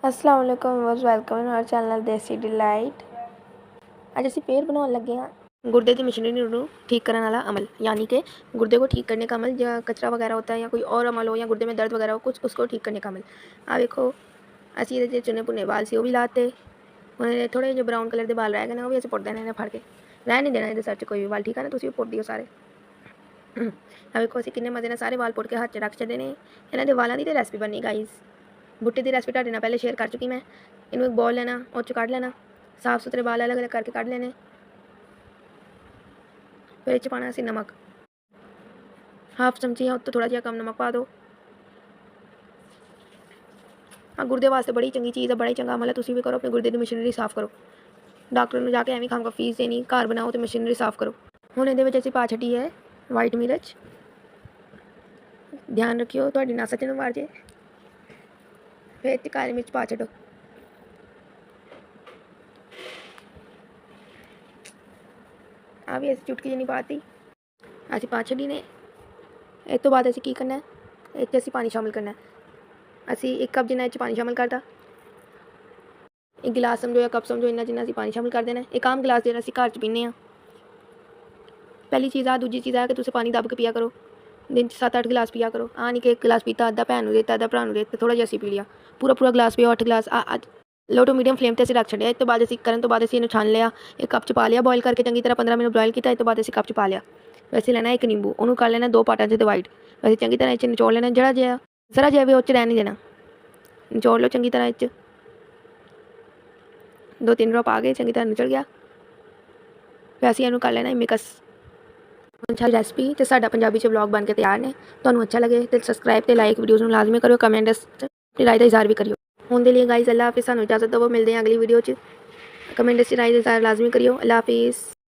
अस्सलाम वालेकुम वाज welcome in our channel Desi Delight. ਅੱਜ ਅਸੀਂ ਫੇਰ ਬਣਾਉਣ ਲੱਗੇ ਹਾਂ गुर्दे की मशीनरी ਨੂੰ ठीक करने वाला अमल, यानी कि गुर्दे को ठीक करने का अमल, या कचरा वगैरह होता है या कोई और अमल हो या गुर्दे में दर्द वगैरह हो कुछ, उसको ठीक करने का अमल। आ देखो ਅਸੀਂ ਇਹਦੇ 'ਚ ਚੁਣੇ ਭੁਨੇ ਵਾਲ ਸੀ ਉਹ ਵੀ ਲਾਤੇ। ਹੁਣ ਇਹ ਥੋੜ੍ਹੇ ਜਿਹੇ ਬਰਾਊਨ ਕਲਰ ਦੇ ਵਾਲ ਰਹਿ ਗਏ ਨੇ, ਉਹ ਵੀ ਅਸੀਂ ਪੁੱਟ ਦੇਣੇ ਨੇ ਫੜ ਕੇ, ਰਹਿ ਨਹੀਂ ਦੇਣਾ ਇਹਦੇ ਸਿਰ 'ਚ ਕੋਈ ਵੀ ਵਾਲ, ਠੀਕ ਹੈ ਨਾ। ਤੁਸੀਂ ਉਹ ਪੁੱਟ ਦਿਓ ਸਾਰੇ। ਆ ਵੇਖੋ ਅਸੀਂ ਕਿੰਨੇ ਮਜ਼ੇ ਨਾਲ ਸਾਰੇ ਵਾਲ ਪੁੱਟ ਕੇ ਹੱਥ 'ਚ ਰੱਖ ਛੱਡੇ ਨੇ। ਇਹਨਾਂ ਦੇ ਵਾਲਾਂ ਦੀ ਤਾਂ ਰੈਸਪੀ ਬਣਨੀ ਗਾਈਜ਼, ਬੂਟੇ ਦੀ ਰੈਸਪੀ ਤੁਹਾਡੇ ਨਾਲ ਪਹਿਲੇ ਸ਼ੇਅਰ ਕਰ ਚੁੱਕੀ ਮੈਂ। ਇਹਨੂੰ ਇੱਕ ਬੋਲ ਲੈਣਾ, ਉਹ 'ਚ ਕੱਢ ਲੈਣਾ, ਸਾफ़ सुथरे वाल अलग अलग करके ਕੱਢ ਲੈਣੇ। फिर इस पाना सी नमक, हाफ चमची है उत्तो थोड़ा जिहा कम नमक पा दो। हाँ, गुर्दे वास्ते बड़ी चंगी चीज़ है, बड़ा ही चंगा अमल है। तुसीं भी करो, अपने गुर्दे की मशीनरी साफ़ करो। डॉक्टर ने जाके एवं खामखा फीस देनी, घर बनाओ तो मशीनरी साफ़ करो। हुण इहदे विच असीं पा छड्डी है वाइट मिर्च। ध्यान रखियो तुहाडी नस च ना मार जे। फिर इत्थे काली मिर्च पा छड्डो। आ भी असीं चुटकी जिन्नी पाती, असीं पा छड्डी ने। इस तो बाद असीं की करना है, इत्थे असीं पानी शामिल करना है। असीं 1 कप जिन्ना इत्थे पानी शामिल करता, 1 गिलास समझो या कप समझो, इन्ना जिन्ना असीं पानी शामिल कर देना है। एक आम गिलास जिहड़ा असीं घर च पीने आ। पहली चीज़ आ, दूजी चीज़ है कि तुसीं पानी दब के पिया करो। दिन 7-8 गिलास पिया करो। आ नहीं कि 1 गिलास पीता, अद्धा भैन नूं देता, अद्धा भरा नूं देता, थोड़ा जिहा असीं पी लिया। पूरा गिलास पियो, 8 गिलास। लो टू मीडियम फ्लेम पर असीं रख छड्डिया। इस तो बाद असीं करन तो बाद असीं इहनूं छान लिया, एक कप च पा लिया बॉयल करके चंगी तरह 15 मिनट बॉयल किया। इस तो बाद असीं कप च पा लिया। वैसे लेना 1 नींबू, उन्होंने कर लेना 2 पार्टां च डिवाइड। वैसे चंगी तरह इस निचोड़ लेना, जरा जिहा भी उस रहने देना, निचोड़ लो चंगी तरह। 2-3 ड्रॉप आ गए, चंगी तरह निचड़ गया। फिर असीं इहनूं कर लेना मिक्स। अच्छा रेसिपी तो साडा पंजाबी च व्लॉग बन के तैयार ने। तुहानूं अच्छा लगे तो सबसक्राइब तो लाइक वीडियोज़ में लाजमी करो, कमेंट अपनी राय का इजहार भी करियो। हुण दे लिए गाइस अल्लाह हाफिज़, सानूं इजाज़त दो, मिलते हैं अगली वीडियो च। कमेंट राय का इजहार लाजमी करियो। अल्लाह हाफिज़।